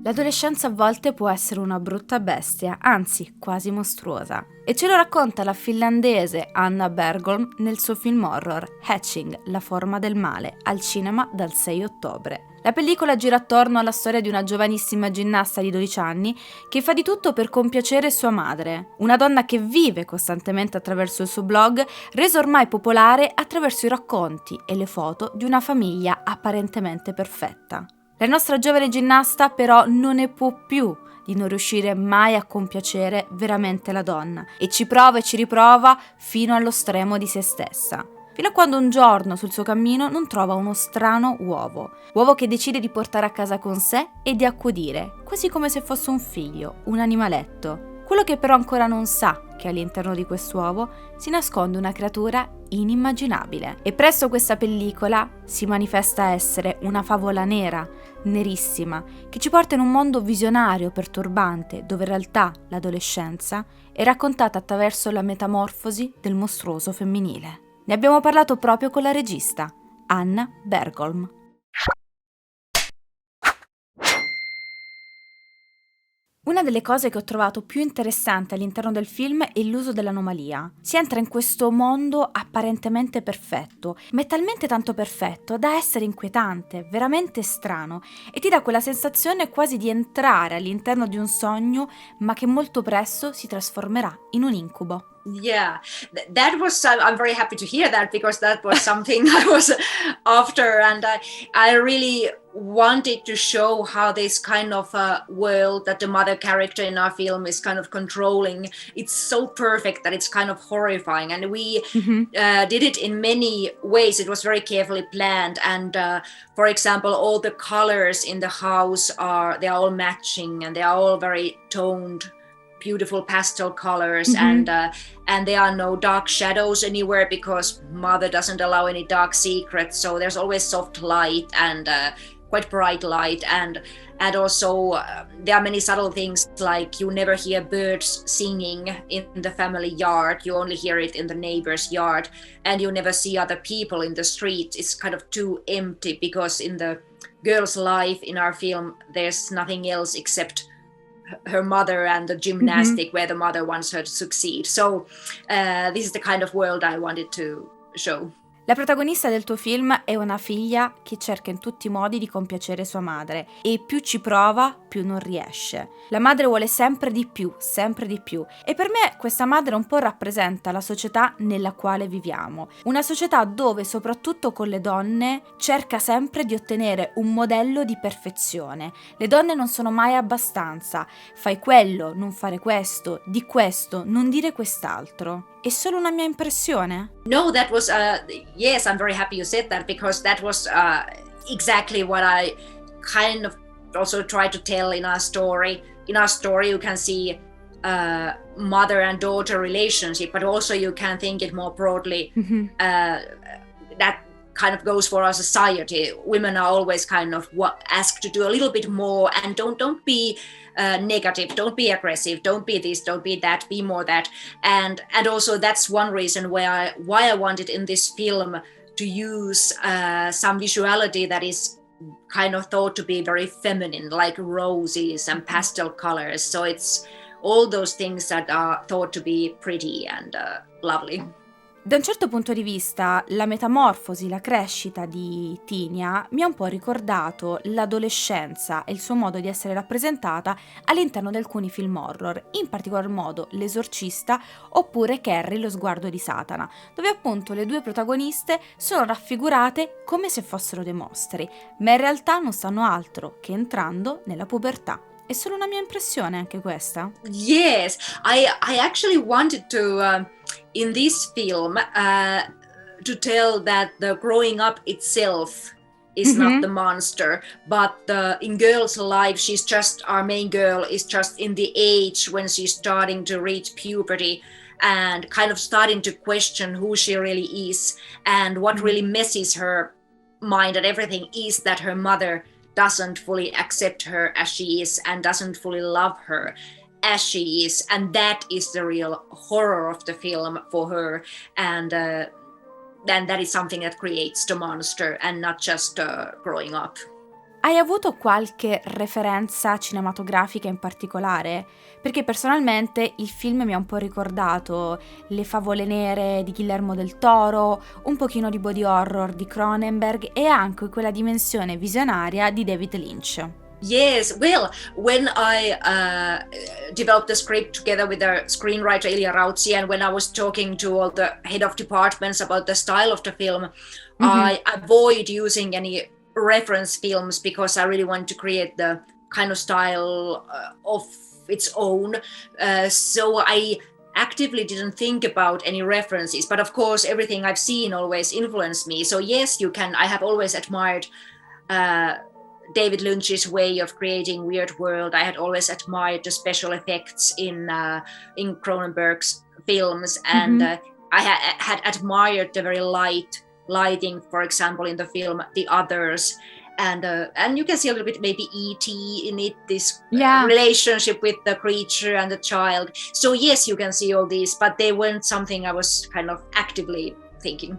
L'adolescenza a volte può essere una brutta bestia, anzi quasi mostruosa. E ce lo racconta la finlandese Hanna Berholm nel suo film horror Hatching, la forma del male, al cinema dal 6 ottobre. La pellicola gira attorno alla storia di una giovanissima ginnasta di 12 anni che fa di tutto per compiacere sua madre, una donna che vive costantemente attraverso il suo blog, reso ormai popolare attraverso i racconti e le foto di una famiglia apparentemente perfetta. La nostra giovane ginnasta però non ne può più di non riuscire mai a compiacere veramente la donna e ci prova e ci riprova fino allo stremo di se stessa. Fino a quando un giorno sul suo cammino non trova uno strano uovo che decide di portare a casa con sé e di accudire, quasi come se fosse un figlio, un animaletto. Quello che però ancora non sa che all'interno di quest'uovo si nasconde una creatura inimmaginabile. E presso questa pellicola si manifesta essere una favola nera, nerissima, che ci porta in un mondo visionario, perturbante, dove in realtà l'adolescenza è raccontata attraverso la metamorfosi del mostruoso femminile. Ne abbiamo parlato proprio con la regista, Hanna Berholm. Una delle cose che ho trovato più interessante all'interno del film è l'uso dell'anomalia. Si entra in questo mondo apparentemente perfetto, ma è talmente tanto perfetto da essere inquietante, veramente strano, e ti dà quella sensazione quasi di entrare all'interno di un sogno, ma che molto presto si trasformerà in un incubo. Yeah, that was, I'm very happy to hear that, because that was something I was after, and I really wanted to show how this kind of world that the mother character in our film is kind of controlling, it's so perfect that it's kind of horrifying, and we did it in many ways. It was very carefully planned, and for example, all the colors in the house they're all matching, and they are all very toned, beautiful pastel colors, and there are no dark shadows anywhere, because mother doesn't allow any dark secrets, so there's always soft light and quite bright light, and also there are many subtle things, like you never hear birds singing in the family yard, you only hear it in the neighbor's yard, and you never see other people in the street. It's kind of too empty, because in the girl's life in our film there's nothing else except her mother and the gymnastic where the mother wants her to succeed. So this is the kind of world I wanted to show. La protagonista del tuo film è una figlia che cerca in tutti i modi di compiacere sua madre e più ci prova, più non riesce. La madre vuole sempre di più, e per me questa madre un po' rappresenta la società nella quale viviamo. Una società dove, soprattutto con le donne, cerca sempre di ottenere un modello di perfezione. Le donne non sono mai abbastanza. Fai quello, non fare questo, di questo, non dire quest'altro. È solo una mia impressione? No, that was, yes, I'm very happy you said that, because that was exactly what I kind of also try to tell in our story. In our story, you can see mother and daughter relationship, but also you can think it more broadly. That kind of goes for our society. Women are always kind of asked to do a little bit more, and don't be negative, don't be aggressive, don't be this, don't be that, be more that, and also that's one reason why I wanted in this film to use some visuality that is kind of thought to be very feminine, like roses and pastel colors. So it's all those things that are thought to be pretty and lovely. Da un certo punto di vista, la metamorfosi, la crescita di Tinia mi ha un po' ricordato l'adolescenza e il suo modo di essere rappresentata all'interno di alcuni film horror, in particolar modo L'Esorcista oppure Carrie, lo sguardo di Satana, dove appunto le due protagoniste sono raffigurate come se fossero dei mostri, ma in realtà non stanno altro che entrando nella pubertà. È solo una mia impressione anche questa? Yes, I actually wanted to in this film to tell that the growing up itself is not the monster, but in girl's life, our main girl is just in the age when she's starting to reach puberty and kind of starting to question who she really is, and what really messes her mind and everything is that her mother doesn't fully accept her as she is and doesn't fully love her as she is, and that is the real horror of the film for her. And then that is something that creates the monster and not just growing up. Hai avuto qualche referenza cinematografica in particolare? Perché personalmente il film mi ha un po' ricordato le favole nere di Guillermo del Toro, un pochino di body horror di Cronenberg e anche quella dimensione visionaria di David Lynch. Yes, well, when I developed the script together with the screenwriter Ilya Rautsi, and when I was talking to all the head of departments about the style of the film, I avoid using any reference films because I really want to create the kind of style of its own. So I actively didn't think about any references, but of course everything I've seen always influenced me. So yes, you can. I have always admired David Lynch's way of creating weird world. I had always admired the special effects in Cronenberg's films, and I had admired the very lighting, for example, in the film The Others, and you can see a little bit maybe E.T. in it, this relationship with the creature and the child. So yes, you can see all these, but they weren't something I was kind of actively thinking.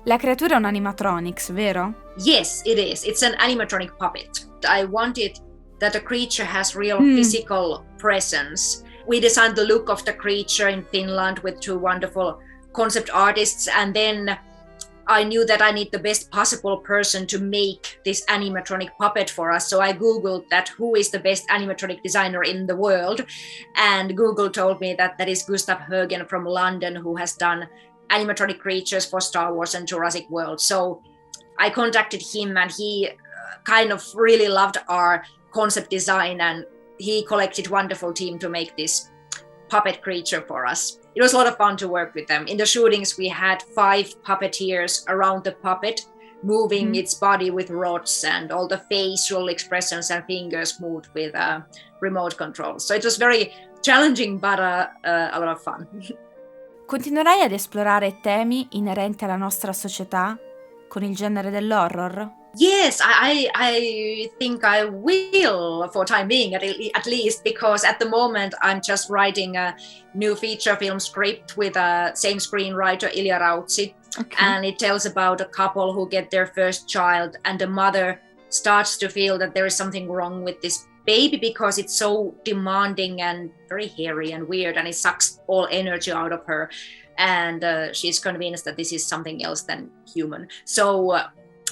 La creatura è un animatronics, vero? Yes, it is. It's an animatronic puppet. I wanted that the creature has real physical presence. We designed the look of the creature in Finland with 2 wonderful concept artists, and then I knew that I need the best possible person to make this animatronic puppet for us. So I Googled that who is the best animatronic designer in the world. And Google told me that is Gustav Högen from London, who has done animatronic creatures for Star Wars and Jurassic World. So I contacted him, and he kind of really loved our concept design, and he collected a wonderful team to make this puppet creature for us. It was a lot of fun to work with them. In the shootings, we had 5 puppeteers around the puppet, moving its body with rods, and all the facial expressions and fingers moved with remote control. So it was very challenging, but a lot of fun. Continuerai ad esplorare temi inerenti alla nostra società con il genere dell'horror? Yes, I think I will for time being, at least, because at the moment I'm just writing a new feature film script with a same screenwriter, Ilya Rautsi, and it tells about a couple who get their first child, and the mother starts to feel that there is something wrong with this baby because it's so demanding and very hairy and weird, and it sucks all energy out of her, and she's convinced that this is something else than human. So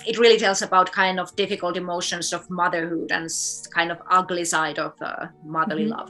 it really tells about kind of difficult emotions of motherhood and kind of ugly side of motherly love.